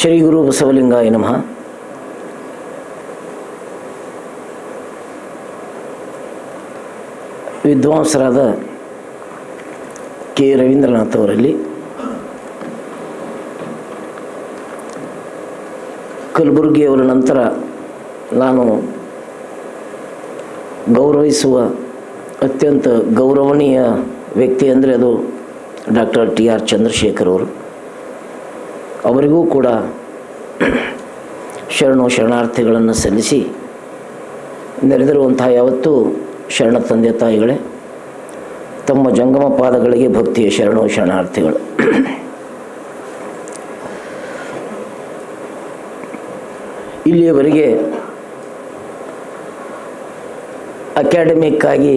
ಶ್ರೀ ಗುರು ಬಸವಲಿಂಗಾಯ ನಮಃ. ವಿದ್ವಾಂಸರಾದ ಕೆ ರವೀಂದ್ರನಾಥ್ ಅವರಲ್ಲಿ ಕಲಬುರ್ಗಿಯವರ ನಂತರ ನಾನು ಗೌರವಿಸುವ ಅತ್ಯಂತ ಗೌರವನೀಯ ವ್ಯಕ್ತಿ ಅಂದರೆ ಅದು ಡಾಕ್ಟರ್ ಟಿ.ಆರ್. ಚಂದ್ರಶೇಖರ್ ಅವರು. ಅವರಿಗೂ ಕೂಡ ಶರಣಾರ್ಥಿಗಳನ್ನು ಸಲ್ಲಿಸಿ ನೆರೆದಿರುವಂಥ ಯಾವತ್ತೂ ಶರಣ ತಂದೆ ತಾಯಿಗಳೇ, ತಮ್ಮ ಜಂಗಮ ಪಾದಗಳಿಗೆ ಭಕ್ತಿಯ ಶರಣಾರ್ಥಿಗಳು. ಇಲ್ಲಿಯವರೆಗೆ ಅಕಾಡೆಮಿಕ್ ಆಗಿ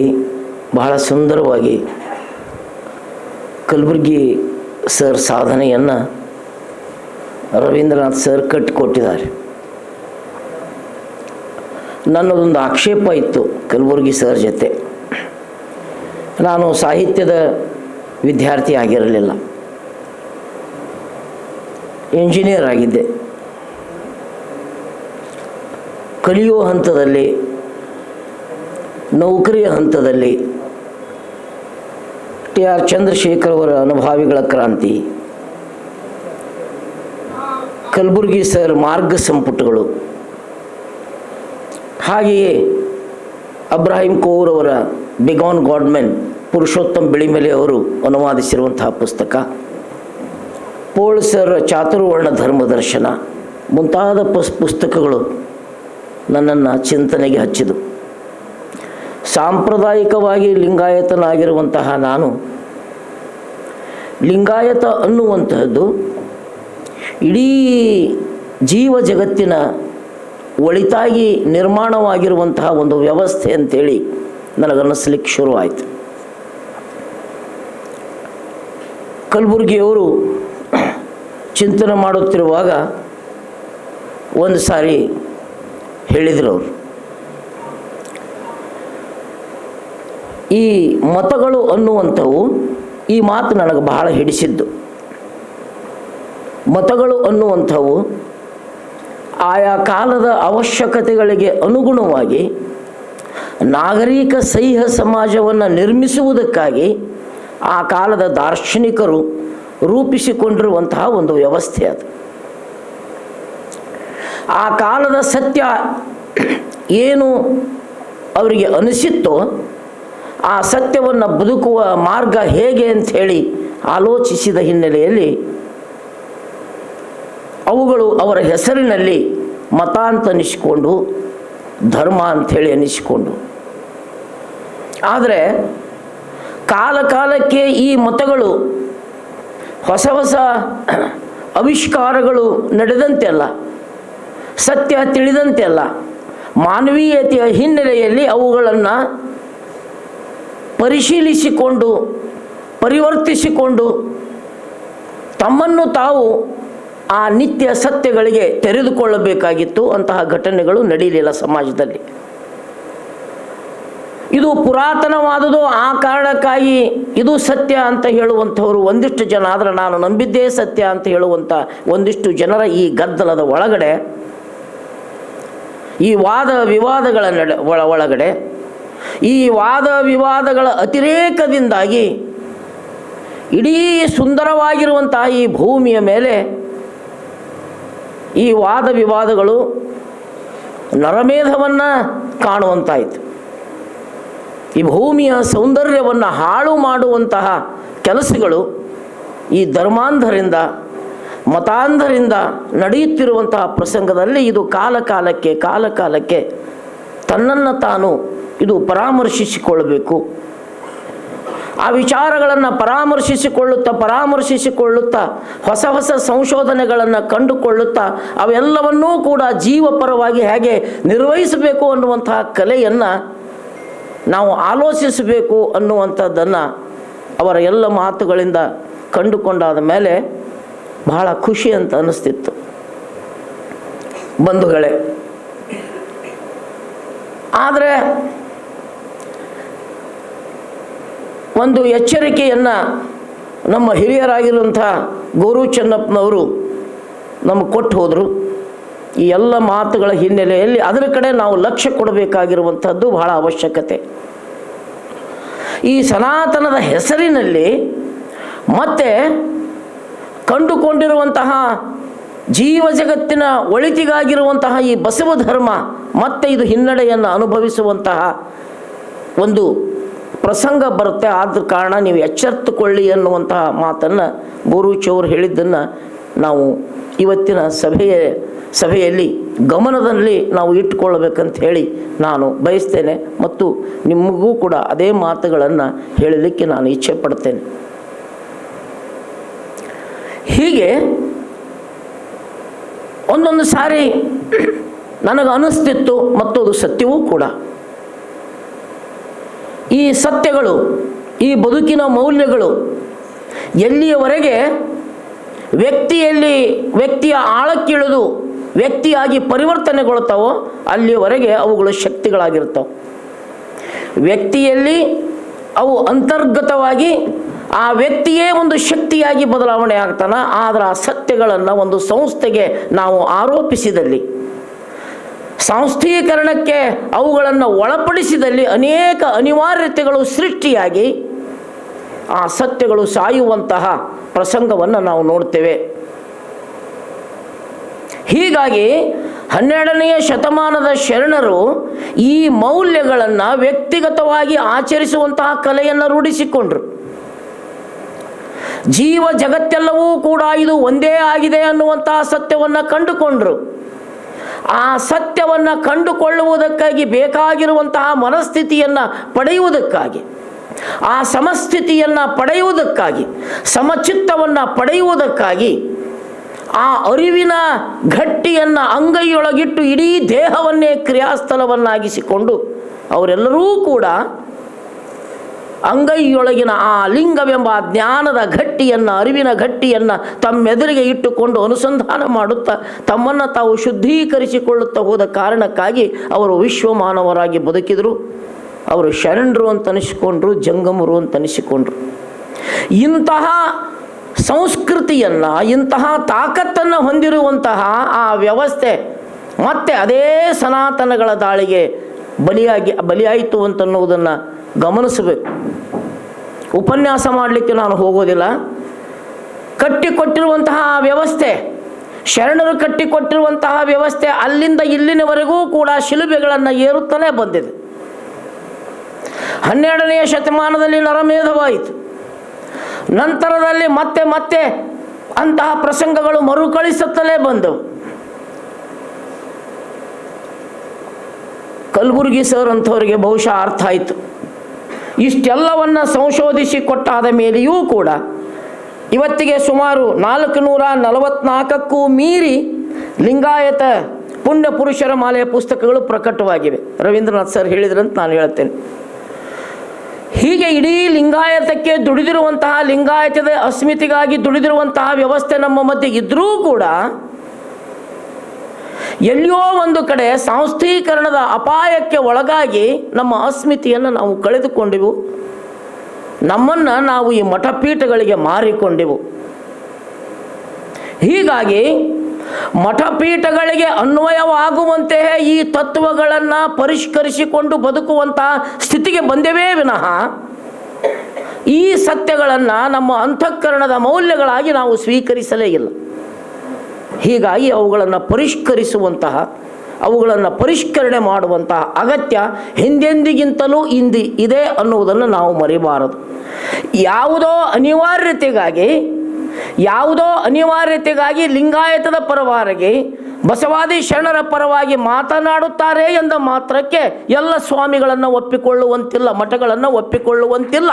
ಬಹಳ ಸುಂದರವಾಗಿ ಕಲಬುರ್ಗಿ ಸರ್ ಸಾಧನೆಯನ್ನು ರವೀಂದ್ರನಾಥ್ ಸರ್ ಕಟ್ಟಿಕೊಟ್ಟಿದ್ದಾರೆ. ನನ್ನದೊಂದು ಆಕ್ಷೇಪ ಇತ್ತು ಕಲಬುರ್ಗಿ ಸರ್ ಜೊತೆ. ನಾನು ಸಾಹಿತ್ಯದ ವಿದ್ಯಾರ್ಥಿ ಆಗಿರಲಿಲ್ಲ, ಇಂಜಿನಿಯರ್ ಆಗಿದ್ದೆ. ಕಲಿಯುವ ಹಂತದಲ್ಲಿ, ನೌಕರಿಯ ಹಂತದಲ್ಲಿ ಟಿ.ಆರ್. ಚಂದ್ರಶೇಖರ್ ಅವರ ಅನುಭಾವಿಗಳ ಕ್ರಾಂತಿ, ಕಲಬುರ್ಗಿ ಸರ್ ಮಾರ್ಗ ಸಂಪುಟಗಳು, ಹಾಗೆಯೇ ಅಬ್ರಾಹಿಂ ಕೌರ್ ಅವರ ಬಿಗಾನ್ ಗಾಡ್ಮೆನ್ ಪುರುಷೋತ್ತಮ್ ಬಿಳಿಮಲೆ ಅವರು ಅನುವಾದಿಸಿರುವಂತಹ ಪುಸ್ತಕ, ಪೋಳ್ ಸರ್ ಚಾತುರ್ವರ್ಣ ಧರ್ಮದರ್ಶನ ಮುಂತಾದ ಪುಸ್ತಕಗಳು ನನ್ನನ್ನು ಚಿಂತನೆಗೆ ಹಚ್ಚಿದವು. ಸಾಂಪ್ರದಾಯಿಕವಾಗಿ ಲಿಂಗಾಯತನಾಗಿರುವಂತಹ ನಾನು ಲಿಂಗಾಯತ ಅನ್ನುವಂತಹದ್ದು ಇಡೀ ಜೀವ ಜಗತ್ತಿನ ಒಳಿತಾಗಿ ನಿರ್ಮಾಣವಾಗಿರುವಂತಹ ಒಂದು ವ್ಯವಸ್ಥೆ ಅಂತೇಳಿ ನನಗನ್ನಿಸ್ಲಿಕ್ಕೆ ಶುರುವಾಯಿತು. ಕಲಬುರ್ಗಿಯವರು ಚಿಂತನೆ ಮಾಡುತ್ತಿರುವಾಗ ಒಂದು ಸಾರಿ ಹೇಳಿದರು ಅವರು, ಈ ಮತಗಳು ಅನ್ನುವಂಥವು, ಈ ಮಾತು ನನಗೆ ಬಹಳ ಹಿಡಿಸಿದ್ದು. ಮತಗಳು ಅನ್ನುವಂಥವು ಆಯಾ ಕಾಲದ ಅವಶ್ಯಕತೆಗಳಿಗೆ ಅನುಗುಣವಾಗಿ ನಾಗರಿಕ ಸಹ್ಯ ಸಮಾಜವನ್ನು ನಿರ್ಮಿಸುವುದಕ್ಕಾಗಿ ಆ ಕಾಲದ ದಾರ್ಶನಿಕರು ರೂಪಿಸಿಕೊಂಡಿರುವಂತಹ ಒಂದು ವ್ಯವಸ್ಥೆ ಅದು. ಆ ಕಾಲದ ಸತ್ಯ ಏನು ಅವರಿಗೆ ಅನಿಸಿತ್ತೋ ಆ ಸತ್ಯವನ್ನು ಬದುಕುವ ಮಾರ್ಗ ಹೇಗೆ ಅಂಥೇಳಿ ಆಲೋಚಿಸಿದ ಹಿನ್ನೆಲೆಯಲ್ಲಿ ಅವುಗಳು ಅವರ ಹೆಸರಿನಲ್ಲಿ ಮತ ಅಂತ ಅನಿಸಿಕೊಂಡು, ಧರ್ಮ ಅಂಥೇಳಿ ಅನಿಸಿಕೊಂಡು, ಆದರೆ ಕಾಲಕ್ಕೆ ಈ ಮತಗಳು ಹೊಸ ಹೊಸ ಆವಿಷ್ಕಾರಗಳು ನಡೆದಂತೆಲ್ಲ, ಸತ್ಯ ತಿಳಿದಂತೆಲ್ಲ ಮಾನವೀಯತೆಯ ಹಿನ್ನೆಲೆಯಲ್ಲಿ ಅವುಗಳನ್ನು ಪರಿಶೀಲಿಸಿಕೊಂಡು ಪರಿವರ್ತಿಸಿಕೊಂಡು ತಮ್ಮನ್ನು ತಾವು ಆ ನಿತ್ಯ ಸತ್ಯಗಳಿಗೆ ತೆರೆದುಕೊಳ್ಳಬೇಕಾಗಿತ್ತು. ಅಂತಹ ಘಟನೆಗಳು ನಡೆಯಲಿಲ್ಲ ಸಮಾಜದಲ್ಲಿ. ಇದು ಪುರಾತನವಾದುದು, ಆ ಕಾರಣಕ್ಕಾಗಿ ಇದು ಸತ್ಯ ಅಂತ ಹೇಳುವಂಥವರು ಒಂದಿಷ್ಟು ಜನ, ಆದರೆ ನಾನು ನಂಬಿದ್ದೇ ಸತ್ಯ ಅಂತ ಹೇಳುವಂಥ ಒಂದಿಷ್ಟು ಜನರ ಈ ಗದ್ದಲದ ಒಳಗಡೆ, ಈ ವಾದ ವಿವಾದಗಳ ಒಳಗಡೆ, ಈ ವಾದ ವಿವಾದಗಳ ಅತಿರೇಕದಿಂದಾಗಿ ಇಡೀ ಸುಂದರವಾಗಿರುವಂತಹ ಈ ಭೂಮಿಯ ಮೇಲೆ ಈ ವಾದ ವಿವಾದಗಳು ನರಮೇಧವನ್ನು ಕಾಣುವಂತಾಯಿತು. ಈ ಭೂಮಿಯ ಸೌಂದರ್ಯವನ್ನು ಹಾಳು ಮಾಡುವಂತಹ ಕೆಲಸಗಳು ಈ ಧರ್ಮಾಂಧರಿಂದ ಮತಾಂಧರಿಂದ ನಡೆಯುತ್ತಿರುವಂತಹ ಪ್ರಸಂಗದಲ್ಲಿ ಇದು ಕಾಲಕಾಲಕ್ಕೆ ತನ್ನನ್ನು ತಾನು ಇದು ಪರಾಮರ್ಶಿಸಿಕೊಳ್ಳಬೇಕು. ಆ ವಿಚಾರಗಳನ್ನು ಪರಾಮರ್ಶಿಸಿಕೊಳ್ಳುತ್ತಾ ಹೊಸ ಹೊಸ ಸಂಶೋಧನೆಗಳನ್ನು ಕಂಡುಕೊಳ್ಳುತ್ತಾ ಅವೆಲ್ಲವನ್ನೂ ಕೂಡ ಜೀವಪರವಾಗಿ ಹೇಗೆ ನಿರ್ವಹಿಸಬೇಕು ಅನ್ನುವಂತಹ ಕಲೆಯನ್ನು ನಾವು ಆಲೋಚಿಸಬೇಕು ಅನ್ನುವಂಥದ್ದನ್ನು ಅವರ ಎಲ್ಲ ಮಾತುಗಳಿಂದ ಕಂಡುಕೊಂಡಾದ ಮೇಲೆ ಬಹಳ ಖುಷಿ ಅಂತ ಅನ್ನಿಸ್ತಿತ್ತು. ಬಂಧುಗಳೇ, ಆದರೆ ಒಂದು ಎಚ್ಚರಿಕೆಯನ್ನು ನಮ್ಮ ಹಿರಿಯರಾಗಿರುವಂಥ ಗೌರು ಚೆನ್ನಪ್ಪನವರು ನಮಗೆ ಕೊಟ್ಟು ಹೋದರು. ಈ ಎಲ್ಲ ಮಾತುಗಳ ಹಿನ್ನೆಲೆಯಲ್ಲಿ ಅದರ ಕಡೆ ನಾವು ಲಕ್ಷ್ಯ ಕೊಡಬೇಕಾಗಿರುವಂಥದ್ದು ಬಹಳ ಅವಶ್ಯಕತೆ. ಈ ಸನಾತನದ ಹೆಸರಿನಲ್ಲಿ ಮತ್ತೆ ಕಂಡುಕೊಂಡಿರುವಂತಹ ಜೀವ ಜಗತ್ತಿನ ಒಳಿತಿಗಾಗಿರುವಂತಹ ಈ ಬಸವ ಧರ್ಮ ಮತ್ತೆ ಇದು ಹಿನ್ನಡೆಯನ್ನು ಅನುಭವಿಸುವಂತಹ ಒಂದು ಪ್ರಸಂಗ ಬರುತ್ತೆ. ಆದ ಕಾರಣ ನೀವು ಎಚ್ಚೆತ್ತುಕೊಳ್ಳಿ ಅನ್ನುವಂತಹ ಮಾತನ್ನು ಬೋರೂಚಿ ಹೇಳಿದ್ದನ್ನು ನಾವು ಇವತ್ತಿನ ಸಭೆಯಲ್ಲಿ ಗಮನದಲ್ಲಿ ನಾವು ಇಟ್ಟುಕೊಳ್ಳಬೇಕಂತ ಹೇಳಿ ನಾನು ಬಯಸ್ತೇನೆ ಮತ್ತು ನಿಮಗೂ ಕೂಡ ಅದೇ ಮಾತುಗಳನ್ನು ಹೇಳಲಿಕ್ಕೆ ನಾನು ಇಚ್ಛೆ ಪಡ್ತೇನೆ. ಹೀಗೆ ಒಂದೊಂದು ಸಾರಿ ನನಗೆ ಅನಿಸ್ತಿತ್ತು ಮತ್ತು ಅದು ಸತ್ಯವೂ ಕೂಡ. ಈ ಸತ್ಯಗಳು, ಈ ಬದುಕಿನ ಮೌಲ್ಯಗಳು ಎಲ್ಲಿಯವರೆಗೆ ವ್ಯಕ್ತಿಯ ಆಳಕ್ಕಿಳಿದು ವ್ಯಕ್ತಿಯಾಗಿ ಪರಿವರ್ತನೆಗೊಳ್ತಾವೋ ಅಲ್ಲಿಯವರೆಗೆ ಅವುಗಳು ಶಕ್ತಿಗಳಾಗಿರ್ತವೆ. ವ್ಯಕ್ತಿಯಲ್ಲಿ ಅವು ಅಂತರ್ಗತವಾಗಿ ಆ ವ್ಯಕ್ತಿಯೇ ಒಂದು ಶಕ್ತಿಯಾಗಿ ಬದಲಾವಣೆ ಆಗ್ತಾನೆ. ಆದರೆ ಆ ಸತ್ಯಗಳನ್ನು ಒಂದು ಸಂಸ್ಥೆಗೆ ನಾವು ಆರೋಪಿಸಿದಲ್ಲಿ, ಸಂಸ್ಥೀಕರಣಕ್ಕೆ ಅವುಗಳನ್ನು ಒಳಪಡಿಸಿದಲ್ಲಿ ಅನೇಕ ಅನಿವಾರ್ಯತೆಗಳು ಸೃಷ್ಟಿಯಾಗಿ ಆ ಸತ್ಯಗಳು ಸಾಯುವಂತಹ ಪ್ರಸಂಗವನ್ನು ನಾವು ನೋಡ್ತೇವೆ. ಹೀಗಾಗಿ 12ನೇ ಶತಮಾನದ ಶರಣರು ಈ ಮೌಲ್ಯಗಳನ್ನು ವ್ಯಕ್ತಿಗತವಾಗಿ ಆಚರಿಸುವಂತಹ ಕಲೆಯನ್ನು ರೂಢಿಸಿಕೊಂಡ್ರು. ಜೀವ ಜಗತ್ತೆಲ್ಲವೂ ಕೂಡ ಇದು ಒಂದೇ ಆಗಿದೆ ಅನ್ನುವಂತಹ ಸತ್ಯವನ್ನು ಕಂಡುಕೊಂಡ್ರು. ಆ ಸತ್ಯವನ್ನು ಕಂಡುಕೊಳ್ಳುವುದಕ್ಕಾಗಿ ಬೇಕಾಗಿರುವಂತಹ ಮನಸ್ಥಿತಿಯನ್ನು ಪಡೆಯುವುದಕ್ಕಾಗಿ, ಆ ಸಮಸ್ಥಿತಿಯನ್ನು ಪಡೆಯುವುದಕ್ಕಾಗಿ, ಸಮಚಿತ್ತವನ್ನು ಪಡೆಯುವುದಕ್ಕಾಗಿ ಆ ಅರಿವಿನ ಗಟ್ಟಿಯನ್ನು ಅಂಗೈಯೊಳಗಿಟ್ಟು ಇಡೀ ದೇಹವನ್ನೇ ಕ್ರಿಯಾಸ್ಥಳವನ್ನಾಗಿಸಿಕೊಂಡು ಅವರೆಲ್ಲರೂ ಕೂಡ ಅಂಗೈಯೊಳಗಿನ ಆ ಲಿಂಗವೆಂಬ ಜ್ಞಾನದ ಗಟ್ಟಿಯನ್ನು, ಅರಿವಿನ ಗಟ್ಟಿಯನ್ನು ತಮ್ಮೆದುರಿಗೆ ಇಟ್ಟುಕೊಂಡು ಅನುಸಂಧಾನ ಮಾಡುತ್ತಾ ತಮ್ಮನ್ನು ತಾವು ಶುದ್ಧೀಕರಿಸಿಕೊಳ್ಳುತ್ತಾ ಹೋದ ಕಾರಣಕ್ಕಾಗಿ ಅವರು ವಿಶ್ವಮಾನವರಾಗಿ ಬದುಕಿದರು. ಅವರು ಶರಣರು ಅಂತ ಅನಿಸಿಕೊಂಡ್ರು, ಜಂಗಮರು ಅಂತ ಅನಿಸಿಕೊಂಡ್ರು. ಇಂತಹ ಸಂಸ್ಕೃತಿಯನ್ನು, ಇಂತಹ ತಾಕತ್ತನ್ನು ಹೊಂದಿರುವಂತಹ ಆ ವ್ಯವಸ್ಥೆ ಮತ್ತೆ ಅದೇ ಸನಾತನಗಳ ದಾಳಿಗೆ ಬಲಿಯಾಯಿತು ಅಂತನ್ನುವುದನ್ನು ಗಮನಿಸಬೇಕು. ಉಪನ್ಯಾಸ ಮಾಡಲಿಕ್ಕೆ ನಾನು ಹೋಗೋದಿಲ್ಲ. ಕಟ್ಟಿಕೊಟ್ಟಿರುವಂತಹ ವ್ಯವಸ್ಥೆ, ಶರಣರು ಕಟ್ಟಿಕೊಟ್ಟಿರುವಂತಹ ವ್ಯವಸ್ಥೆ ಅಲ್ಲಿಂದ ಇಲ್ಲಿನವರೆಗೂ ಕೂಡ ಶಿಲುಬೆಗಳನ್ನು ಏರುತ್ತಲೇ ಬಂದಿದೆ. 12ನೇ ಶತಮಾನದಲ್ಲಿ ನರಮೇಧವಾಯಿತು. ನಂತರದಲ್ಲಿ ಮತ್ತೆ ಅಂತಹ ಪ್ರಸಂಗಗಳು ಮರುಕಳಿಸುತ್ತಲೇ ಬಂದವು. ಕಲಬುರ್ಗಿ ಸರ್ ಅಂಥವರಿಗೆ ಬಹುಶಃ ಅರ್ಥ ಆಯಿತು. ಇಷ್ಟೆಲ್ಲವನ್ನು ಸಂಶೋಧಿಸಿ ಕೊಟ್ಟಾದ ಮೇಲೆಯೂ ಕೂಡ ಇವತ್ತಿಗೆ ಸುಮಾರು 444ಕ್ಕೂ ಮೀರಿ ಲಿಂಗಾಯತ ಪುಣ್ಯ ಪುರುಷರ ಮಾಲೆಯ ಪುಸ್ತಕಗಳು ಪ್ರಕಟವಾಗಿವೆ. ರವೀಂದ್ರನಾಥ್ ಸರ್ ಹೇಳಿದ್ರಂತ ನಾನು ಹೇಳ್ತೇನೆ. ಹೀಗೆ ಇಡೀ ಲಿಂಗಾಯತಕ್ಕೆ ದುಡಿದಿರುವಂತಹ, ಲಿಂಗಾಯತದ ಅಸ್ಮಿತೆಗಾಗಿ ದುಡಿದಿರುವಂತಹ ವ್ಯವಸ್ಥೆ ನಮ್ಮ ಮಧ್ಯೆ ಇದ್ದರೂ ಕೂಡ ಎಲ್ಲಿಯೋ ಒಂದು ಕಡೆ ಸಂಸ್ಥೀಕರಣದ ಅಪಾಯಕ್ಕೆ ಒಳಗಾಗಿ ನಮ್ಮ ಅಸ್ಮಿತೆಯನ್ನು ನಾವು ಕಳೆದುಕೊಂಡೆವು. ನಮ್ಮನ್ನು ನಾವು ಈ ಮಠಪೀಠಗಳಿಗೆ ಮಾರಿಕೊಂಡೆವು. ಹೀಗಾಗಿ ಮಠಪೀಠಗಳಿಗೆ ಅನ್ವಯವಾಗುವಂತೆಯೇ ಈ ತತ್ವಗಳನ್ನು ಪರಿಷ್ಕರಿಸಿಕೊಂಡು ಬದುಕುವಂತಹ ಸ್ಥಿತಿಗೆ ಬಂದೇವೇ ವಿನಃ ಈ ಸತ್ಯಗಳನ್ನು ನಮ್ಮ ಅಂತಃಕರಣದ ಮೌಲ್ಯಗಳಾಗಿ ನಾವು ಸ್ವೀಕರಿಸಲೇ ಇಲ್ಲ. ಹೀಗಾಗಿ ಅವುಗಳನ್ನು ಪರಿಷ್ಕರಿಸುವಂತಹ, ಅವುಗಳನ್ನು ಪರಿಷ್ಕರಣೆ ಮಾಡುವಂತಹ ಅಗತ್ಯ ಹಿಂದೆಂದಿಗಿಂತಲೂ ಇದೆ ಅನ್ನುವುದನ್ನು ನಾವು ಮರೆಯಬಾರದು. ಯಾವುದೋ ಅನಿವಾರ್ಯತೆಗಾಗಿ ಲಿಂಗಾಯತದ ಪರವಾಗಿ, ಬಸವಾದಿ ಶರಣರ ಪರವಾಗಿ ಮಾತನಾಡುತ್ತಾರೆ ಎಂದ ಮಾತ್ರಕ್ಕೆ ಎಲ್ಲ ಸ್ವಾಮಿಗಳನ್ನು ಒಪ್ಪಿಕೊಳ್ಳುವಂತಿಲ್ಲ, ಮಠಗಳನ್ನು ಒಪ್ಪಿಕೊಳ್ಳುವಂತಿಲ್ಲ.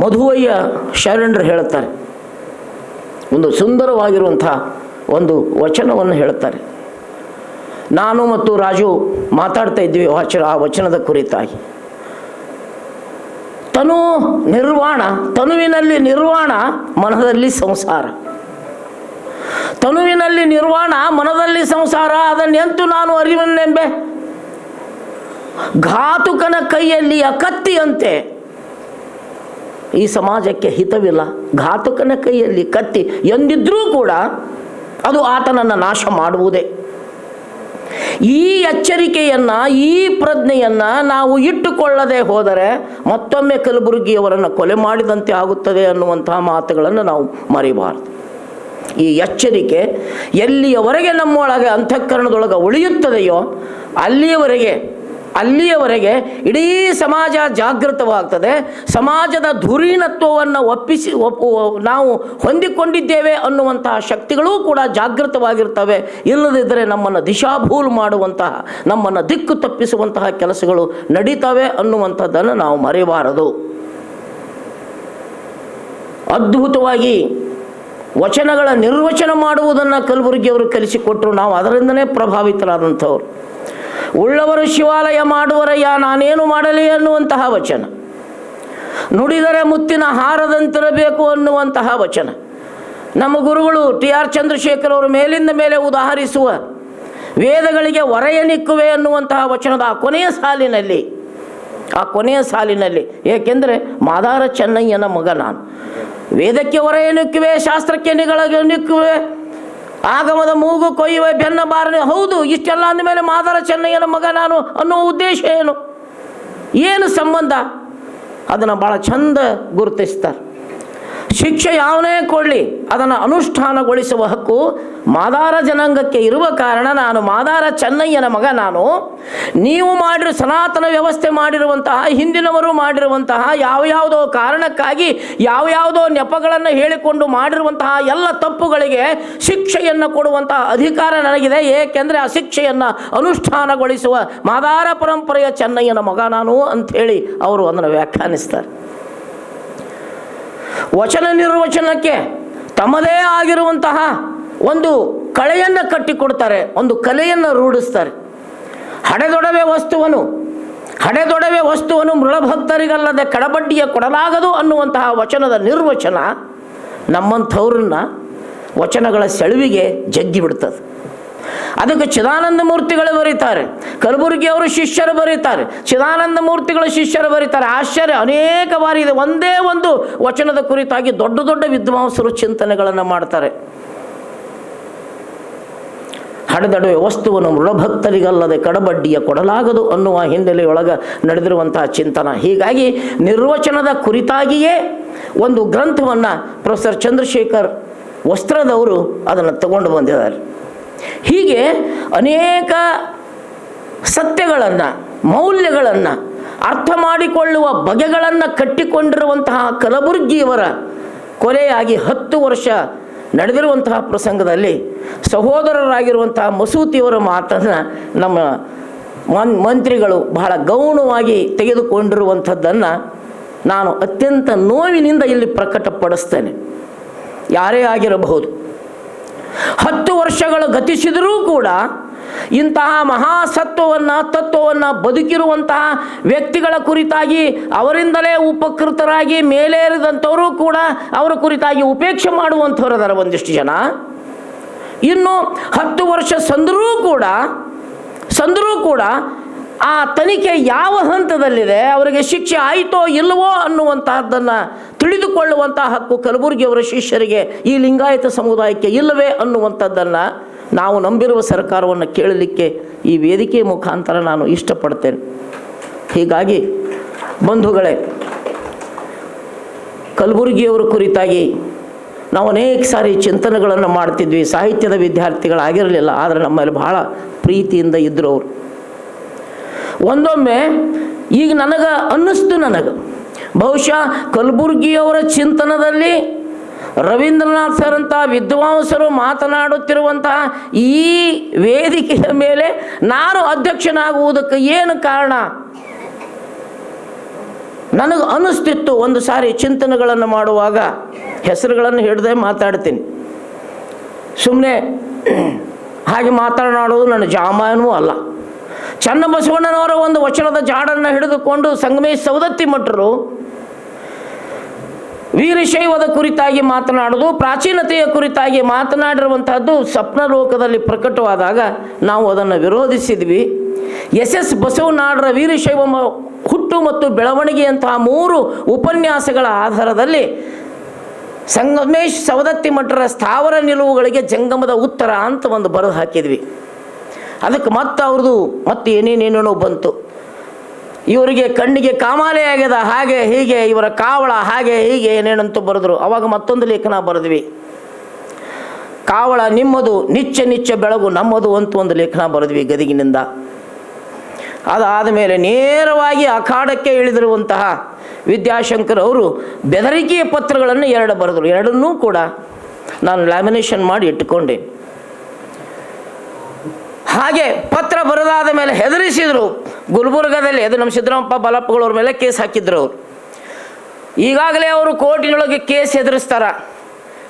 ಮಧುವಯ್ಯ ಶರಣರು ಹೇಳ್ತಾರೆ, ಒಂದು ಸುಂದರವಾಗಿರುವಂಥ ಒಂದು ವಚನವನ್ನು ಹೇಳ್ತಾರೆ. ನಾನು ಮತ್ತು ರಾಜು ಮಾತಾಡ್ತಾ ಇದ್ವಿ ಆ ವಚನದ ಕುರಿತಾಗಿ. ತನುವಿನಲ್ಲಿ ನಿರ್ವಾಣ, ಮನದಲ್ಲಿ ಸಂಸಾರ. ತನುವಿನಲ್ಲಿ ನಿರ್ವಾಣ, ಮನದಲ್ಲಿ ಸಂಸಾರ. ಅದನ್ನೆಂತೂ ನಾನು ಅರಿವನ್ನೆಂಬೆ. ಘಾತುಕನ ಕೈಯಲ್ಲಿ ಕತ್ತಿಯಂತೆ ಈ ಸಮಾಜಕ್ಕೆ ಹಿತವಿಲ್ಲ. ಘಾತಕನ ಕೈಯಲ್ಲಿ ಕತ್ತಿ ಎಂದಿದ್ರೂ ಕೂಡ ಅದು ಆತನನ್ನು ನಾಶ ಮಾಡುವುದೇ. ಈ ಎಚ್ಚರಿಕೆಯನ್ನು, ಈ ಪ್ರಜ್ಞೆಯನ್ನು ನಾವು ಇಟ್ಟುಕೊಳ್ಳದೆ ಹೋದರೆ ಮತ್ತೊಮ್ಮೆ ಕಲಬುರಗಿಯವರನ್ನು ಕೊಲೆ ಮಾಡಿದಂತೆ ಆಗುತ್ತದೆ ಅನ್ನುವಂತಹ ಮಾತುಗಳನ್ನು ನಾವು ಮರಿಬಾರದು. ಈ ಎಚ್ಚರಿಕೆ ಎಲ್ಲಿಯವರೆಗೆ ನಮ್ಮೊಳಗೆ ಅಂತಃಕರಣದೊಳಗೆ ಉಳಿಯುತ್ತದೆಯೋ ಅಲ್ಲಿಯವರೆಗೆ ಇಡೀ ಸಮಾಜ ಜಾಗೃತವಾಗ್ತದೆ. ಸಮಾಜದ ಧುರೀಣತ್ವವನ್ನು ನಾವು ಹೊಂದಿಕೊಂಡಿದ್ದೇವೆ ಅನ್ನುವಂತಹ ಶಕ್ತಿಗಳೂ ಕೂಡ ಜಾಗೃತವಾಗಿರ್ತವೆ. ಇಲ್ಲದಿದ್ದರೆ ನಮ್ಮನ್ನು ದಿಶಾಭೂಲು ಮಾಡುವಂತಹ, ನಮ್ಮನ್ನು ದಿಕ್ಕು ತಪ್ಪಿಸುವಂತಹ ಕೆಲಸಗಳು ನಡೀತವೆ ಅನ್ನುವಂಥದ್ದನ್ನು ನಾವು ಮರೆಯಬಾರದು. ಅದ್ಭುತವಾಗಿ ವಚನಗಳ ನಿರ್ವಚನ ಮಾಡುವುದನ್ನು ಕಲಬುರಗಿಯವರು ಕಲಿಸಿಕೊಟ್ಟರು. ನಾವು ಅದರಿಂದನೇ ಪ್ರಭಾವಿತರಾದಂಥವ್ರು. ಉಳ್ಳವರು ಶಿವಾಲಯ ಮಾಡುವರಯ್ಯ, ನಾನೇನು ಮಾಡಲಿ ಅನ್ನುವಂತಹ ವಚನ, ನುಡಿದರೆ ಮುತ್ತಿನ ಹಾರದಂತಿರಬೇಕು ಅನ್ನುವಂತಹ ವಚನ. ನಮ್ಮ ಗುರುಗಳು TR ಚಂದ್ರಶೇಖರ್ ಅವರು ಮೇಲಿಂದ ಮೇಲೆ ಉದಾಹರಿಸುವ ವೇದಗಳಿಗೆ ಹೊರೆಯನಿಕ್ಕುವೆ ಅನ್ನುವಂತಹ ವಚನದ ಆ ಕೊನೆಯ ಸಾಲಿನಲ್ಲಿ ಏಕೆಂದರೆ ಮಾದಾರ ಚೆನ್ನಯ್ಯನ ಮಗ ನಾನು, ವೇದಕ್ಕೆ ಹೊರೆಯನಿಕ್ಕುವೆ, ಶಾಸ್ತ್ರಕ್ಕೆ ನಿಕ್ಕುವೆ, ಆಗಮದ ಮೂಗು ಕೊಯ್ಯುವೆ, ಬೆನ್ನ ಬಾರನೆ. ಹೌದು, ಇಷ್ಟೆಲ್ಲ ಅಂದಮೇಲೆ ಮಾದಾರ ಚೆನ್ನಯ್ಯನ ಮಗ ನಾನು ಅನ್ನುವ ಉದ್ದೇಶ ಏನು ಸಂಬಂಧ? ಅದನ್ನು ಭಾಳ ಚಂದ ಗುರುತಿಸ್ತಾರೆ. ಶಿಕ್ಷೆ ಯಾವನೇ ಕೊಡಲಿ ಅದನ್ನು ಅನುಷ್ಠಾನಗೊಳಿಸುವ ಹಕ್ಕು ಮಾದಾರ ಜನಾಂಗಕ್ಕೆ ಇರುವ ಕಾರಣ ನಾನು ಮಾದಾರ ಚೆನ್ನಯ್ಯನ ಮಗ ನಾನು. ನೀವು ಸನಾತನ ವ್ಯವಸ್ಥೆ ಮಾಡಿರುವಂತಹ, ಹಿಂದಿನವರು ಮಾಡಿರುವಂತಹ ಯಾವುದೋ ಕಾರಣಕ್ಕಾಗಿ ಯಾವುದೋ ನೆಪಗಳನ್ನು ಹೇಳಿಕೊಂಡು ಮಾಡಿರುವಂತಹ ಎಲ್ಲ ತಪ್ಪುಗಳಿಗೆ ಶಿಕ್ಷೆಯನ್ನು ಕೊಡುವಂತಹ ಅಧಿಕಾರ ನನಗಿದೆ. ಏಕೆಂದರೆ ಆ ಶಿಕ್ಷೆಯನ್ನು ಅನುಷ್ಠಾನಗೊಳಿಸುವ ಮಾದಾರ ಪರಂಪರೆಯ ಚೆನ್ನಯ್ಯನ ಮಗ ನಾನು ಅಂಥೇಳಿ ಅವರು ಅದನ್ನು ವ್ಯಾಖ್ಯಾನಿಸ್ತಾರೆ. ವಚನ ನಿರ್ವಚನಕ್ಕೆ ತಮ್ಮದೇ ಆಗಿರುವಂತಹ ಒಂದು ಕಳೆಯನ್ನು ಕಟ್ಟಿಕೊಡ್ತಾರೆ, ಒಂದು ಕಲೆಯನ್ನು ರೂಢಿಸ್ತಾರೆ. ಹಡೆದೊಡವೆ ವಸ್ತುವನ್ನು ಮೃಳಭಕ್ತರಿಗಲ್ಲದೆ ಕಡಬಡ್ಡಿಯ ಕೊಡಲಾಗದು ಅನ್ನುವಂತಹ ವಚನದ ನಿರ್ವಚನ ನಮ್ಮಂಥವ್ರನ್ನ ವಚನಗಳ ಸೆಳುವಿಗೆ ಜಗ್ಗಿ ಬಿಡ್ತದೆ. ಅದಕ್ಕೆ ಚಿದಾನಂದ ಮೂರ್ತಿಗಳು ಬರೀತಾರೆ, ಕಲಬುರಗಿಯವರು ಶಿಷ್ಯರು ಬರೀತಾರೆ, ಚಿದಾನಂದ ಮೂರ್ತಿಗಳು ಶಿಷ್ಯರು ಬರೀತಾರೆ. ಆಶ್ಚರ್ಯ, ಅನೇಕ ಬಾರಿ ಇದೆ. ಒಂದೇ ಒಂದು ವಚನದ ಕುರಿತಾಗಿ ದೊಡ್ಡ ದೊಡ್ಡ ವಿದ್ವಾಂಸರು ಚಿಂತನೆಗಳನ್ನು ಮಾಡ್ತಾರೆ. ಹಡೆದಡುವೆ ವಸ್ತುವನ್ನು ಮೃಳಭಕ್ತರಿಗಲ್ಲದೆ ಕಡಬಡ್ಡಿಯ ಕೊಡಲಾಗದು ಅನ್ನುವ ಹಿನ್ನೆಲೆಯೊಳಗೆ ನಡೆದಿರುವಂತಹ ಚಿಂತನ. ಹೀಗಾಗಿ ನಿರ್ವಚನದ ಕುರಿತಾಗಿಯೇ ಒಂದು ಗ್ರಂಥವನ್ನು ಪ್ರೊಫೆಸರ್ ಚಂದ್ರಶೇಖರ್ ವಸ್ತ್ರದವರು ಅದನ್ನು ತಗೊಂಡು ಬಂದಿದ್ದಾರೆ. ಹೀಗೆ ಅನೇಕ ಸತ್ಯಗಳನ್ನು, ಮೌಲ್ಯಗಳನ್ನು ಅರ್ಥ ಮಾಡಿಕೊಳ್ಳುವ ಬಗೆಗಳನ್ನು ಕಟ್ಟಿಕೊಂಡಿರುವಂತಹ ಕಲಬುರ್ಗಿಯವರ ಕೊಲೆಯಾಗಿ 10 ವರ್ಷ ನಡೆದಿರುವಂತಹ ಪ್ರಸಂಗದಲ್ಲಿ ಸಹೋದರರಾಗಿರುವಂತಹ ಮಸೂತಿಯವರ ಮಾತನ್ನು ನಮ್ಮ ಮಂತ್ರಿಗಳು ಬಹಳ ಗೌಣವಾಗಿ ತೆಗೆದುಕೊಂಡಿರುವಂಥದ್ದನ್ನು ನಾನು ಅತ್ಯಂತ ನೋವಿನಿಂದ ಇಲ್ಲಿ ಪ್ರಕಟಪಡಿಸ್ತೇನೆ. ಯಾರೇ ಆಗಿರಬಹುದು, 10 ವರ್ಷಗಳು ಗತಿಸಿದರೂ ಕೂಡ ಇಂತಹ ತತ್ವವನ್ನು ಬದುಕಿರುವಂತಹ ವ್ಯಕ್ತಿಗಳ ಕುರಿತಾಗಿ ಅವರಿಂದಲೇ ಉಪಕೃತರಾಗಿ ಮೇಲೇರಿದಂಥವರು ಕೂಡ ಅವರ ಕುರಿತಾಗಿ ಉಪೇಕ್ಷೆ ಮಾಡುವಂಥವ್ರು ಅದರ ಒಂದಿಷ್ಟು ಜನ. ಇನ್ನು 10 ವರ್ಷ ಸಂದರೂ ಕೂಡ ಆ ತನಿಖೆ ಯಾವ ಹಂತದಲ್ಲಿದೆ, ಅವರಿಗೆ ಶಿಕ್ಷೆ ಆಯಿತೋ ಇಲ್ಲವೋ ಅನ್ನುವಂತಹದ್ದನ್ನು ತಿಳಿದುಕೊಳ್ಳುವಂತಹ ಹಕ್ಕು ಕಲಬುರಗಿಯವರ ಶಿಷ್ಯರಿಗೆ, ಈ ಲಿಂಗಾಯತ ಸಮುದಾಯಕ್ಕೆ ಇಲ್ಲವೇ ಅನ್ನುವಂಥದ್ದನ್ನು ನಾವು ನಂಬಿರುವ ಸರ್ಕಾರವನ್ನು ಕೇಳಲಿಕ್ಕೆ ಈ ವೇದಿಕೆ ಮುಖಾಂತರ ನಾನು ಇಷ್ಟಪಡ್ತೇನೆ. ಹೀಗಾಗಿ ಬಂಧುಗಳೇ, ಕಲಬುರಗಿಯವರ ಕುರಿತಾಗಿ ನಾವು ಅನೇಕ ಸಾರಿ ಚಿಂತನೆಗಳನ್ನು ಮಾಡ್ತಿದ್ವಿ. ಸಾಹಿತ್ಯದ ವಿದ್ಯಾರ್ಥಿಗಳಾಗಿರಲಿಲ್ಲ, ಆದರೆ ನಮ್ಮಲ್ಲಿ ಬಹಳ ಪ್ರೀತಿಯಿಂದ ಇದ್ದರು ಅವರು. ಒಂದೊಮ್ಮೆ ಈಗ ಅನ್ನಿಸ್ತು ಬಹುಶಃ ಕಲಬುರ್ಗಿಯವರ ಚಿಂತನದಲ್ಲಿ ರವೀಂದ್ರನಾಥ್ ಸರಂಥ ವಿದ್ವಾಂಸರು ಮಾತನಾಡುತ್ತಿರುವಂತಹ ಈ ವೇದಿಕೆಯ ಮೇಲೆ ನಾನು ಅಧ್ಯಕ್ಷನಾಗುವುದಕ್ಕೆ ಏನು ಕಾರಣ ನನಗೆ ಅನ್ನಿಸ್ತಿತ್ತು. ಒಂದು ಸಾರಿ ಚಿಂತನೆಗಳನ್ನು ಮಾಡುವಾಗ ಹೆಸರುಗಳನ್ನು ಹಿಡಿದೇ ಮಾತಾಡ್ತೀನಿ. ಸುಮ್ಮನೆ ಹಾಗೆ ಮಾತನಾಡೋದು ನನ್ನ ಜಾಮಾನೂ ಅಲ್ಲ. ಚನ್ನಬಸವಣ್ಣನವರ ಒಂದು ವಚನದ ಜಾಡನ್ನು ಹಿಡಿದುಕೊಂಡು ಸಂಗಮೇಶ್ ಸವದತ್ತಿ ಮಠರು ವೀರಶೈವದ ಕುರಿತಾಗಿ ಮಾತನಾಡೋದು, ಪ್ರಾಚೀನತೆಯ ಕುರಿತಾಗಿ ಮಾತನಾಡಿರುವಂತಹದ್ದು ಸ್ವಪ್ನ ಲೋಕದಲ್ಲಿ ಪ್ರಕಟವಾದಾಗ ನಾವು ಅದನ್ನು ವಿರೋಧಿಸಿದ್ವಿ. SS ಬಸವನಾಡರ ವೀರಶೈವ ಹುಟ್ಟು ಮತ್ತು ಬೆಳವಣಿಗೆಯಂತಹ 3 ಉಪನ್ಯಾಸಗಳ ಆಧಾರದಲ್ಲಿ ಸಂಗಮೇಶ್ ಸವದತ್ತಿ ಮಠರ ಸ್ಥಾವರ ನಿಲುವುಗಳಿಗೆ ಜಂಗಮದ ಉತ್ತರ ಅಂತ ಒಂದು ಬರೆದು ಹಾಕಿದ್ವಿ. ಅದಕ್ಕೆ ಮತ್ತೆ ಅವ್ರದ್ದು ಮತ್ತೆ ಏನೇನೇನೋ ಬಂತು. ಇವರಿಗೆ ಕಣ್ಣಿಗೆ ಕಾಮಾಲೆ ಆಗ್ಯದ, ಹಾಗೆ ಹೀಗೆ, ಇವರ ಕಾವಳ ಹಾಗೆ ಹೀಗೆ ಏನೇನಂತೂ ಬರೆದ್ರು. ಅವಾಗ ಮತ್ತೊಂದು ಲೇಖನ ಬರೆದ್ವಿ, ಕಾವಳ ನಿಮ್ಮದು, ನಿಚ್ಚ ನಿಚ್ಚ ಬೆಳಗು ನಮ್ಮದು ಅಂತ ಒಂದು ಲೇಖನ ಬರೆದ್ವಿ ಗದಗಿನಿಂದ. ಅದಾದ ಮೇಲೆ ನೇರವಾಗಿ ಅಖಾಡಕ್ಕೆ ಇಳಿದಿರುವಂತಹ ವಿದ್ಯಾಶಂಕರ್ ಅವರು ಬೆದರಿಕೆಯ ಪತ್ರಗಳನ್ನು 2 ಬರೆದರು. ಎರಡನ್ನೂ ಕೂಡ ನಾನು ಲ್ಯಾಮಿನೇಷನ್ ಮಾಡಿ ಇಟ್ಟುಕೊಂಡೆ. ಹಾಗೆ ಪತ್ರ ಬರೆದಾದ ಮೇಲೆ ಹೆದರಿಸಿದರು. ಗುಲ್ಬರ್ಗದಲ್ಲಿ ಅದು ನಮ್ಮ ಸಿದ್ದರಾಮಪ್ಪ ಬಾಲಪ್ಪಗಳವ್ರ ಮೇಲೆ ಕೇಸ್ ಹಾಕಿದ್ರು ಅವರು. ಈಗಾಗಲೇ ಅವರು ಕೋರ್ಟಿನೊಳಗೆ ಕೇಸ್ ಎದುರಿಸ್ತಾರ,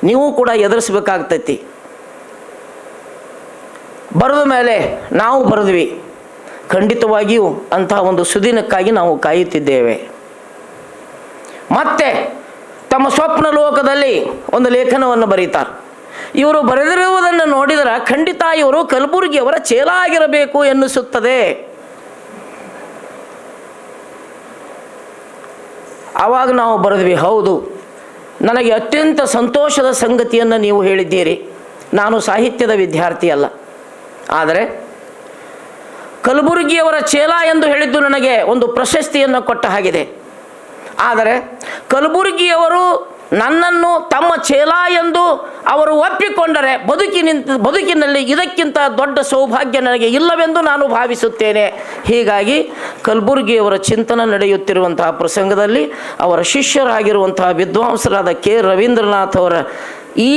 ನೀವು ಕೂಡ ಎದುರಿಸ್ಬೇಕಾಗ್ತೈತಿ. ಬರೆದ ಮೇಲೆ ನಾವು ಬರೆದ್ವಿ, ಖಂಡಿತವಾಗಿಯೂ ಅಂತಹ ಒಂದು ಸುದಿನಕ್ಕಾಗಿ ನಾವು ಕಾಯುತ್ತಿದ್ದೇವೆ. ಮತ್ತೆ ತಮ್ಮ ಸ್ವಪ್ನ ಲೋಕದಲ್ಲಿ ಒಂದು ಲೇಖನವನ್ನು ಬರೀತಾರೆ. ಇವರು ಬರೆದಿರುವುದನ್ನು ನೋಡಿದರೆ ಖಂಡಿತ ಇವರು ಕಲಬುರ್ಗಿಯವರ ಚೇಲ ಆಗಿರಬೇಕು ಎನ್ನಿಸುತ್ತದೆ. ಆವಾಗ ನಾವು ಬರೆದ್ವಿ, ಹೌದು, ನನಗೆ ಅತ್ಯಂತ ಸಂತೋಷದ ಸಂಗತಿಯನ್ನು ನೀವು ಹೇಳಿದ್ದೀರಿ. ನಾನು ಸಾಹಿತ್ಯದ ವಿದ್ಯಾರ್ಥಿ ಅಲ್ಲ, ಆದರೆ ಕಲಬುರ್ಗಿಯವರ ಚೇಲ ಎಂದು ಹೇಳಿದ್ದು ನನಗೆ ಒಂದು ಪ್ರಶಸ್ತಿಯನ್ನು ಕೊಟ್ಟ ಹಾಗಿದೆ. ಆದರೆ ಕಲಬುರ್ಗಿಯವರು ನನ್ನನ್ನು ತಮ್ಮ ಚೇಲ ಎಂದು ಅವರು ಒಪ್ಪಿಕೊಂಡರೆ ಬದುಕಿನಲ್ಲಿ ಇದಕ್ಕಿಂತ ದೊಡ್ಡ ಸೌಭಾಗ್ಯ ನನಗೆ ಇಲ್ಲವೆಂದು ನಾನು ಭಾವಿಸುತ್ತೇನೆ. ಹೀಗಾಗಿ ಕಲಬುರ್ಗಿಯವರ ಚಿಂತನೆ ನಡೆಯುತ್ತಿರುವಂತಹ ಪ್ರಸಂಗದಲ್ಲಿ ಅವರ ಶಿಷ್ಯರಾಗಿರುವಂತಹ ವಿದ್ವಾಂಸರಾದ ಕೆ ರವೀಂದ್ರನಾಥ್ ಅವರ ಈ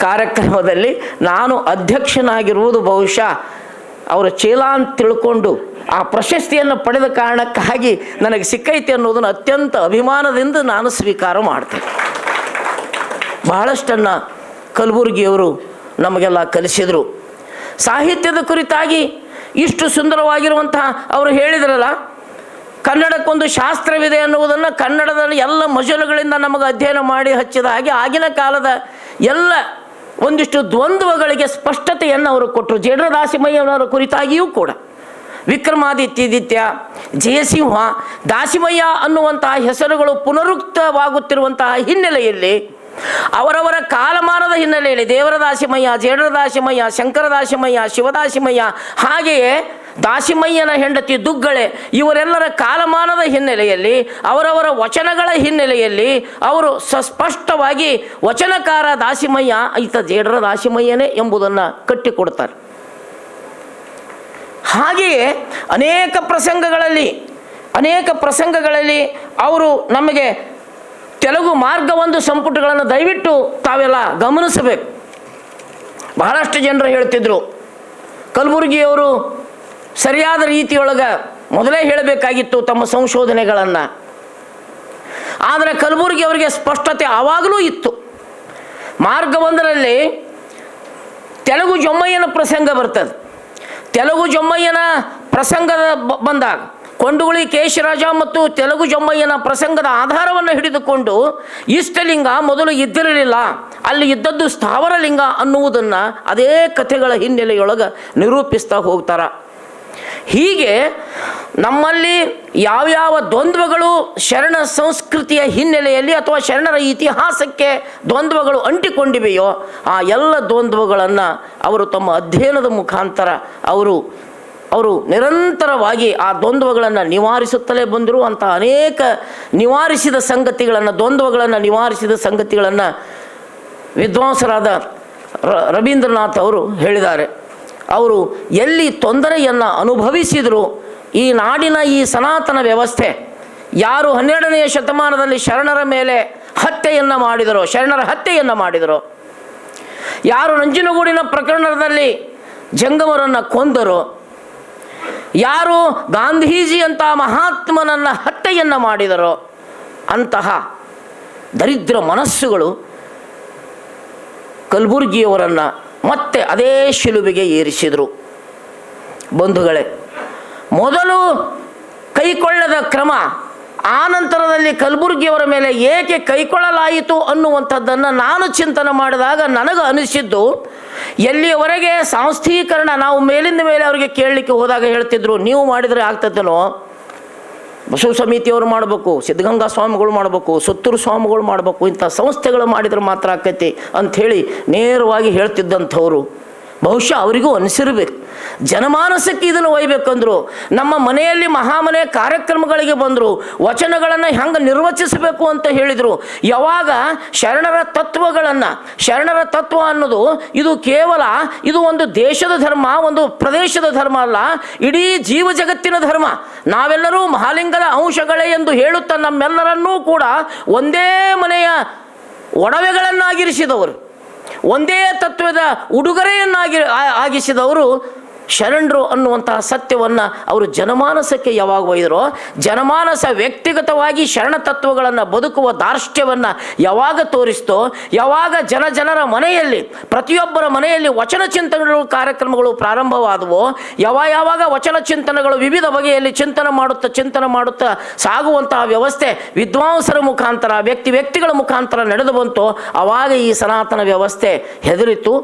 ಕಾರ್ಯಕ್ರಮದಲ್ಲಿ ನಾನು ಅಧ್ಯಕ್ಷನಾಗಿರುವುದು ಬಹುಶಃ ಅವರ ಚೇಲ ಅಂತ ತಿಳ್ಕೊಂಡು ಆ ಪ್ರಶಸ್ತಿಯನ್ನು ಪಡೆದ ಕಾರಣಕ್ಕಾಗಿ ನನಗೆ ಸಿಕ್ಕೈತೆ ಅನ್ನೋದನ್ನು ಅತ್ಯಂತ ಅಭಿಮಾನದಿಂದ ನಾನು ಸ್ವೀಕಾರ ಮಾಡ್ತೇನೆ. ಬಹಳಷ್ಟನ್ನು ಕಲಬುರ್ಗಿಯವರು ನಮಗೆಲ್ಲ ಕಲಿಸಿದರು. ಸಾಹಿತ್ಯದ ಕುರಿತಾಗಿ ಇಷ್ಟು ಸುಂದರವಾಗಿರುವಂತಹ ಅವರು ಹೇಳಿದ್ರಲ್ಲ, ಕನ್ನಡಕ್ಕೊಂದು ಶಾಸ್ತ್ರವಿದೆ ಅನ್ನುವುದನ್ನು ಕನ್ನಡದ ಎಲ್ಲ ಮಜಲುಗಳಿಂದ ನಮಗೆ ಅಧ್ಯಯನ ಮಾಡಿ ಹಚ್ಚಿದ ಹಾಗೆ ಆಗಿನ ಕಾಲದ ಎಲ್ಲ ಒಂದಿಷ್ಟು ದ್ವಂದ್ವಗಳಿಗೆ ಸ್ಪಷ್ಟತೆಯನ್ನು ಅವರು ಕೊಟ್ಟರು. ಜೇಡ್ರ ದಾಸಿಮಯ್ಯನವರ ಕುರಿತಾಗಿಯೂ ಕೂಡ ವಿಕ್ರಮಾದಿತ್ಯ, ಜಯಸಿಂಹ, ದಾಸಿಮಯ್ಯ ಅನ್ನುವಂತಹ ಹೆಸರುಗಳು ಪುನರುಕ್ತವಾಗುತ್ತಿರುವಂತಹ ಹಿನ್ನೆಲೆಯಲ್ಲಿ ಅವರವರ ಕಾಲಮಾನದ ಹಿನ್ನೆಲೆಯಲ್ಲಿ ದೇವರ ದಾಸಿಮಯ್ಯ, ಜೇಡ್ರ ದಾಸಿಮಯ್ಯ, ಶಂಕರ ದಾಸಿಮಯ್ಯ, ಶಿವದಾಸಿಮಯ್ಯ, ಹಾಗೆಯೇ ದಾಸಿಮಯ್ಯನ ಹೆಂಡತಿ ದುಗ್ಗಳೆ, ಇವರೆಲ್ಲರ ಕಾಲಮಾನದ ಹಿನ್ನೆಲೆಯಲ್ಲಿ ಅವರವರ ವಚನಗಳ ಹಿನ್ನೆಲೆಯಲ್ಲಿ ಅವರು ಸ್ಪಷ್ಟವಾಗಿ ವಚನಕಾರ ದಾಸಿಮಯ್ಯ ಈತ ಜೇಡ್ರ ದಾಸಿಮಯ್ಯನೇ ಎಂಬುದನ್ನು ಕಟ್ಟಿಕೊಡ್ತಾರೆ. ಹಾಗೆಯೇ ಅನೇಕ ಪ್ರಸಂಗಗಳಲ್ಲಿ ಅವರು ನಮಗೆ ತೆಲುಗು ಮಾರ್ಗ ಒಂದು ಸಂಪುಟಗಳನ್ನು ದಯವಿಟ್ಟು ತಾವೆಲ್ಲ ಗಮನಿಸಬೇಕು. ಬಹಳಷ್ಟು ಜನರು ಹೇಳ್ತಿದ್ರು ಕಲಬುರ್ಗಿಯವರು ಸರಿಯಾದ ರೀತಿಯೊಳಗೆ ಮೊದಲೇ ಹೇಳಬೇಕಾಗಿತ್ತು ತಮ್ಮ ಸಂಶೋಧನೆಗಳನ್ನು. ಆದರೆ ಕಲಬುರ್ಗಿಯವರಿಗೆ ಸ್ಪಷ್ಟತೆ ಆವಾಗಲೂ ಇತ್ತು. ಮಾರ್ಗ ಒಂದರಲ್ಲಿ ತೆಲುಗು ಜೊಮ್ಮಯ್ಯನ ಪ್ರಸಂಗ ಬರ್ತದೆ. ತೆಲುಗು ಜೊಮ್ಮಯ್ಯನ ಪ್ರಸಂಗದ ಬಂದಾಗ ಕೊಂಡುಗುಳಿ ಕೇಶರಾಜ ಮತ್ತು ತೆಲುಗು ಜೊಮ್ಮಯ್ಯನ ಪ್ರಸಂಗದ ಆಧಾರವನ್ನು ಹಿಡಿದುಕೊಂಡು ಇಷ್ಟಲಿಂಗ ಮೊದಲು ಇದ್ದಿರಲಿಲ್ಲ, ಅಲ್ಲಿ ಇದ್ದದ್ದು ಸ್ಥಾವರಲಿಂಗ ಅನ್ನುವುದನ್ನು ಅದೇ ಕಥೆಗಳ ಹಿನ್ನೆಲೆಯೊಳಗೆ ನಿರೂಪಿಸ್ತಾ ಹೋಗ್ತಾರೆ. ಹೀಗೆ ನಮ್ಮಲ್ಲಿ ಯಾವ್ಯಾವ ದ್ವಂದ್ವಗಳು ಶರಣ ಸಂಸ್ಕೃತಿಯ ಹಿನ್ನೆಲೆಯಲ್ಲಿ ಅಥವಾ ಶರಣರ ಇತಿಹಾಸಕ್ಕೆ ದ್ವಂದ್ವಗಳು ಅಂಟಿಕೊಂಡಿವೆಯೋ ಆ ಎಲ್ಲ ದ್ವಂದ್ವಗಳನ್ನು ಅವರು ತಮ್ಮ ಅಧ್ಯಯನದ ಮುಖಾಂತರ ಅವರು ನಿರಂತರವಾಗಿ ಆ ದ್ವಂದ್ವಗಳನ್ನು ನಿವಾರಿಸುತ್ತಲೇ ಬಂದರು. ಅಂತ ಅನೇಕ ದ್ವಂದ್ವಗಳನ್ನು ನಿವಾರಿಸಿದ ಸಂಗತಿಗಳನ್ನು ವಿದ್ವಾಂಸರಾದ ರವೀಂದ್ರನಾಥ್ ಅವರು ಹೇಳಿದ್ದಾರೆ. ಅವರು ಎಲ್ಲಿ ತೊಂದರೆಯನ್ನು ಅನುಭವಿಸಿದರು, ಈ ನಾಡಿನ ಈ ಸನಾತನ ವ್ಯವಸ್ಥೆ ಯಾರು 12ನೇ ಶತಮಾನದಲ್ಲಿ ಶರಣರ ಮೇಲೆ ಶರಣರ ಹತ್ಯೆಯನ್ನು ಮಾಡಿದರೋ, ಯಾರು ನಂಜನಗೂಡಿನ ಪ್ರಕರಣದಲ್ಲಿ ಜಂಗಮರನ್ನು ಕೊಂದರೋ, ಯಾರು ಗಾಂಧೀಜಿಯಂಥ ಮಹಾತ್ಮನನ್ನು ಹತ್ಯೆಯನ್ನು ಮಾಡಿದರೋ, ಅಂತಹ ದರಿದ್ರ ಮನಸ್ಸುಗಳು ಕಲಬುರ್ಗಿಯವರನ್ನು ಮತ್ತೆ ಅದೇ ಶಿಲುಬೆಗೆ ಏರಿಸಿದರು. ಬಂಧುಗಳೇ, ಮೊದಲು ಕೈಕೊಳ್ಳದ ಕ್ರಮ ಆನಂತರದಲ್ಲಿ ಕಲಬುರ್ಗಿಯವರ ಮೇಲೆ ಏಕೆ ಕೈಕೊಳ್ಳಲಾಯಿತು ಅನ್ನುವಂಥದ್ದನ್ನು ನಾನು ಚಿಂತನೆ ಮಾಡಿದಾಗ ನನಗೆ ಅನಿಸಿದ್ದು, ಎಲ್ಲಿಯವರೆಗೆ ಸಂಸ್ಥೀಕರಣ ನಾವು ಮೇಲಿಂದ ಮೇಲೆ ಅವರಿಗೆ ಕೇಳಲಿಕ್ಕೆ ಹೋದಾಗ ಹೇಳ್ತಿದ್ರು, ನೀವು ಮಾಡಿದರೆ ಆಗ್ತದೇನೋ, ಬಸವ ಸಮಿತಿಯವರು ಮಾಡಬೇಕು, ಸಿದ್ಧಗಂಗಾ ಸ್ವಾಮಿಗಳು ಮಾಡಬೇಕು, ಸುತ್ತೂರು ಸ್ವಾಮಿಗಳು ಮಾಡಬೇಕು, ಇಂಥ ಸಂಸ್ಥೆಗಳು ಮಾಡಿದ್ರೆ ಮಾತ್ರ ಆಕೈತಿ ಅಂಥೇಳಿ ನೇರವಾಗಿ ಹೇಳ್ತಿದ್ದಂಥವ್ರು. ಬಹುಶಃ ಅವರಿಗೂ ಅನಿಸಿರ್ಬೇಕು. ಜನಮಾನಸಕ್ಕೆ ಇದನ್ನು ಒಯ್ಬೇಕಂದ್ರು, ನಮ್ಮ ಮನೆಯಲ್ಲಿ ಮಹಾಮನೆ ಕಾರ್ಯಕ್ರಮಗಳಿಗೆ ಬಂದರು, ವಚನಗಳನ್ನು ಹೆಂಗೆ ನಿರ್ವಚಿಸಬೇಕು ಅಂತ ಹೇಳಿದರು. ಯಾವಾಗ ಶರಣರ ತತ್ವಗಳನ್ನು, ಶರಣರ ತತ್ವ ಅನ್ನೋದು ಇದು ಕೇವಲ ಇದು ಒಂದು ದೇಶದ ಧರ್ಮ, ಒಂದು ಪ್ರದೇಶದ ಧರ್ಮ ಅಲ್ಲ, ಇಡೀ ಜೀವ ಜಗತ್ತಿನ ಧರ್ಮ. ನಾವೆಲ್ಲರೂ ಮಹಾಲಿಂಗದ ಅಂಶಗಳೇ ಎಂದು ಹೇಳುತ್ತಾ ನಮ್ಮೆಲ್ಲರನ್ನೂ ಕೂಡ ಒಂದೇ ಮನೆಯ ಒಡವೆಗಳನ್ನಾಗಿರಿಸಿದವರು, ಒಂದೇ ತತ್ವದ ಆಗಿಸಿದವರು ಶರಣರು ಅನ್ನುವಂತಹ ಸತ್ಯವನ್ನು ಅವರು ಜನಮಾನಸಕ್ಕೆ ಯಾವಾಗ ಒಯ್ದರೋ, ಜನಮಾನಸ ವ್ಯಕ್ತಿಗತವಾಗಿ ಶರಣ ತತ್ವಗಳನ್ನು ಬದುಕುವ ದಾರ್ಷ್ಟ್ಯವನ್ನು ಯಾವಾಗ ತೋರಿಸ್ತೋ, ಯಾವಾಗ ಜನರ ಮನೆಯಲ್ಲಿ, ಪ್ರತಿಯೊಬ್ಬರ ಮನೆಯಲ್ಲಿ ವಚನ ಚಿಂತನೆಗಳು ಕಾರ್ಯಕ್ರಮಗಳು ಪ್ರಾರಂಭವಾದವೋ, ಯಾವಾಗ ವಚನ ಚಿಂತನೆಗಳು ವಿವಿಧ ಬಗೆಯಲ್ಲಿ ಚಿಂತನೆ ಮಾಡುತ್ತಾ ಸಾಗುವಂತಹ ವ್ಯವಸ್ಥೆ ವಿದ್ವಾಂಸರ ಮುಖಾಂತರ, ವ್ಯಕ್ತಿಗಳ ಮುಖಾಂತರ ನಡೆದು ಬಂತು, ಆವಾಗ ಈ ಸನಾತನ ವ್ಯವಸ್ಥೆ ಹೆದರಿತು,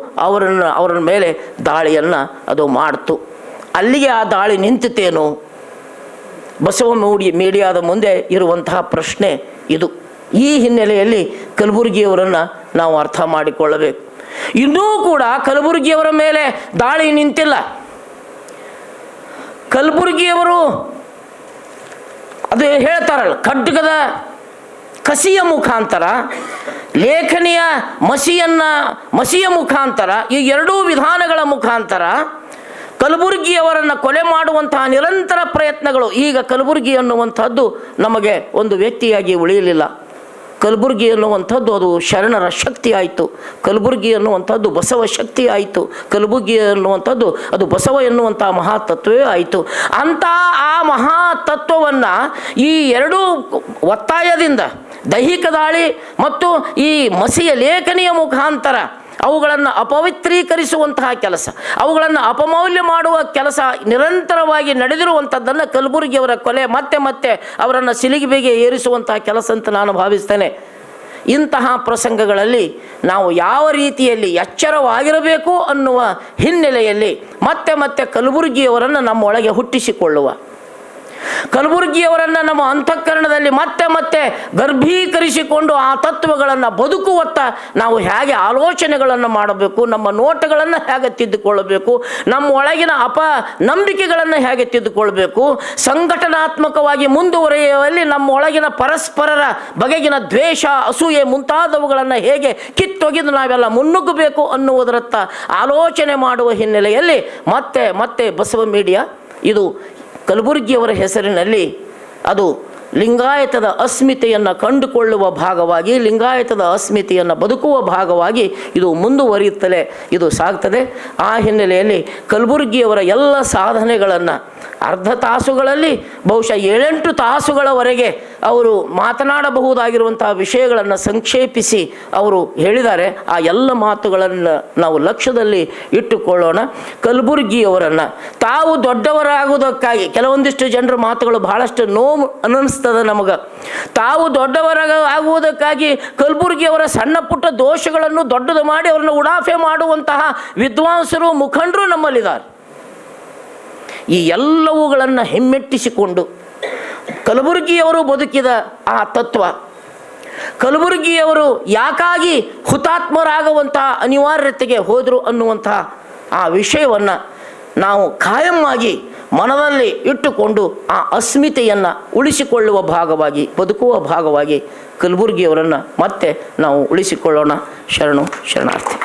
ಅವರ ಮೇಲೆ ದಾಳಿಯನ್ನು ಅದು ಮಾಡಿತು. ಅಲ್ಲಿಗೆ ಆ ದಾಳಿ ನಿಂತಿತೇನು? ಬಸವ ಮೀಡಿಯಾದ ಮುಂದೆ ಇರುವಂತಹ ಪ್ರಶ್ನೆ ಇದು. ಈ ಹಿನ್ನೆಲೆಯಲ್ಲಿ ಕಲಬುರ್ಗಿಯವರನ್ನು ನಾವು ಅರ್ಥ ಮಾಡಿಕೊಳ್ಳಬೇಕು. ಇನ್ನೂ ಕೂಡ ಕಲಬುರ್ಗಿಯವರ ಮೇಲೆ ದಾಳಿ ನಿಂತಿಲ್ಲ. ಕಲಬುರ್ಗಿಯವರು ಅದು ಹೇಳ್ತಾರಲ್ಲ, ಖಡ್ಗದ ಕಸಿಯ ಮುಖಾಂತರ, ಲೇಖನಿಯ ಮಸಿಯ ಮುಖಾಂತರ, ಈ ಎರಡೂ ವಿಧಾನಗಳ ಮುಖಾಂತರ ಕಲಬುರ್ಗಿಯವರನ್ನು ಕೊಲೆ ಮಾಡುವಂತಹ ನಿರಂತರ ಪ್ರಯತ್ನಗಳು. ಈಗ ಕಲಬುರ್ಗಿ ಅನ್ನುವಂಥದ್ದು ನಮಗೆ ಒಂದು ವ್ಯಕ್ತಿಯಾಗಿ ಉಳಿಯಲಿಲ್ಲ. ಕಲಬುರ್ಗಿ ಅನ್ನುವಂಥದ್ದು ಅದು ಶರಣರ ಶಕ್ತಿ ಆಯಿತು. ಕಲಬುರ್ಗಿ ಅನ್ನುವಂಥದ್ದು ಬಸವ ಶಕ್ತಿ ಆಯಿತು. ಕಲಬುರ್ಗಿ ಅನ್ನುವಂಥದ್ದು ಅದು ಬಸವ ಎನ್ನುವಂಥ ಮಹಾತತ್ವವೇ ಆಯಿತು. ಅಂಥ ಆ ಮಹಾತತ್ವವನ್ನು ಈ ಎರಡೂ ಒತ್ತಾಯದಿಂದ, ದೈಹಿಕ ದಾಳಿ ಮತ್ತು ಈ ಮಸಿಯ ಲೇಖನಿಯ ಮುಖಾಂತರ ಅವುಗಳನ್ನು ಅಪವಿತ್ರೀಕರಿಸುವಂತಹ ಕೆಲಸ, ಅವುಗಳನ್ನು ಅಪಮೌಲ್ಯ ಮಾಡುವ ಕೆಲಸ ನಿರಂತರವಾಗಿ ನಡೆದಿರುವಂಥದ್ದನ್ನು ಕಲಬುರ್ಗಿಯವರ ಕೊಲೆ ಮತ್ತೆ ಅವರನ್ನು ಸಿಲಿಗಿಬಿಗೆ ಏರಿಸುವಂತಹ ಕೆಲಸ ಅಂತ ನಾನು ಭಾವಿಸ್ತೇನೆ. ಇಂತಹ ಪ್ರಸಂಗಗಳಲ್ಲಿ ನಾವು ಯಾವ ರೀತಿಯಲ್ಲಿ ಎಚ್ಚರವಾಗಿರಬೇಕು ಅನ್ನುವ ಹಿನ್ನೆಲೆಯಲ್ಲಿ ಮತ್ತೆ ಕಲಬುರ್ಗಿಯವರನ್ನು ನಮ್ಮೊಳಗೆ ಹುಟ್ಟಿಸಿಕೊಳ್ಳುವ, ಕಲಬುರ್ಗಿಯವರನ್ನು ನಮ್ಮ ಅಂತಃಕರಣದಲ್ಲಿ ಮತ್ತೆ ಗರ್ಭೀಕರಿಸಿಕೊಂಡು ಆ ತತ್ವಗಳನ್ನು ಬದುಕುವತ್ತ ನಾವು ಹೇಗೆ ಆಲೋಚನೆಗಳನ್ನು ಮಾಡಬೇಕು, ನಮ್ಮ ನೋಟಗಳನ್ನು ಹೇಗೆ ತಿದ್ದುಕೊಳ್ಳಬೇಕು, ನಮ್ಮ ಒಳಗಿನ ನಂಬಿಕೆಗಳನ್ನು ಹೇಗೆ ತಿದ್ದುಕೊಳ್ಬೇಕು, ಸಂಘಟನಾತ್ಮಕವಾಗಿ ಮುಂದುವರಿಯುವಲ್ಲಿ ನಮ್ಮ ಒಳಗಿನ ಪರಸ್ಪರರ ಬಗೆಗಿನ ದ್ವೇಷ, ಅಸೂಯೆ ಮುಂತಾದವುಗಳನ್ನು ಹೇಗೆ ಕಿತ್ತೊಗೆದು ನಾವೆಲ್ಲ ಮುನ್ನುಗ್ಗಬೇಕು ಅನ್ನುವುದರತ್ತ ಆಲೋಚನೆ ಮಾಡುವ ಹಿನ್ನೆಲೆಯಲ್ಲಿ ಮತ್ತೆ ಬಸವ ಮೀಡಿಯಾ ಇದು ಕಲಬುರ್ಗಿಯವರ ಹೆಸರಿನಲ್ಲಿ ಅದು ಲಿಂಗಾಯತದ ಅಸ್ಮಿತೆಯನ್ನು ಕಂಡುಕೊಳ್ಳುವ ಭಾಗವಾಗಿ, ಲಿಂಗಾಯತದ ಅಸ್ಮಿತೆಯನ್ನು ಬದುಕುವ ಭಾಗವಾಗಿ ಇದು ಮುಂದುವರಿಯುತ್ತಲೇ ಇದು ಸಾಗ್ತದೆ. ಆ ಹಿನ್ನೆಲೆಯಲ್ಲಿ ಕಲಬುರ್ಗಿಯವರ ಎಲ್ಲ ಸಾಧನೆಗಳನ್ನು ಅರ್ಧ ತಾಸುಗಳಲ್ಲಿ ಬಹುಶಃ 7-8 ತಾಸುಗಳವರೆಗೆ ಅವರು ಮಾತನಾಡಬಹುದಾಗಿರುವಂತಹ ವಿಷಯಗಳನ್ನು ಸಂಕ್ಷೇಪಿಸಿ ಅವರು ಹೇಳಿದ್ದಾರೆ. ಆ ಎಲ್ಲ ಮಾತುಗಳನ್ನು ನಾವು ಲಕ್ಷ್ಯದಲ್ಲಿ ಇಟ್ಟುಕೊಳ್ಳೋಣ. ಕಲಬುರ್ಗಿಯವರನ್ನು ತಾವು ದೊಡ್ಡವರಾಗುವುದಕ್ಕಾಗಿ, ಕೆಲವೊಂದಿಷ್ಟು ಜನರ ಮಾತುಗಳು ಬಹಳಷ್ಟು ನೋವು ಅನ್ನಿಸ್ತದೆ ನಮಗೆ. ತಾವು ದೊಡ್ಡವರಾಗುವುದಕ್ಕಾಗಿ ಕಲಬುರ್ಗಿಯವರ ಸಣ್ಣ ಪುಟ್ಟ ದೋಷಗಳನ್ನು ದೊಡ್ಡದು ಮಾಡಿ ಅವರನ್ನು ಉಡಾಫೆ ಮಾಡುವಂತಹ ವಿದ್ವಾಂಸರು, ಮುಖಂಡರು ನಮ್ಮಲ್ಲಿದ್ದಾರೆ. ಈ ಎಲ್ಲವುಗಳನ್ನು ಹಿಮ್ಮೆಟ್ಟಿಸಿಕೊಂಡು ಕಲಬುರ್ಗಿಯವರು ಬದುಕಿದ ಆ ತತ್ವ, ಕಲಬುರ್ಗಿಯವರು ಯಾಕಾಗಿ ಹುತಾತ್ಮರಾಗುವಂತಹ ಅನಿವಾರ್ಯತೆಗೆ ಹೋದರು ಅನ್ನುವಂತಹ ಆ ವಿಷಯವನ್ನು ನಾವು ಕಾಯಮ್ಮಾಗಿ ಮನದಲ್ಲಿ ಇಟ್ಟುಕೊಂಡು ಆ ಅಸ್ಮಿತೆಯನ್ನು ಉಳಿಸಿಕೊಳ್ಳುವ ಭಾಗವಾಗಿ, ಬದುಕುವ ಭಾಗವಾಗಿ ಕಲಬುರ್ಗಿಯವರನ್ನು ಮತ್ತೆ ನಾವು ಉಳಿಸಿಕೊಳ್ಳೋಣ. ಶರಣಾರ್ಥಿ.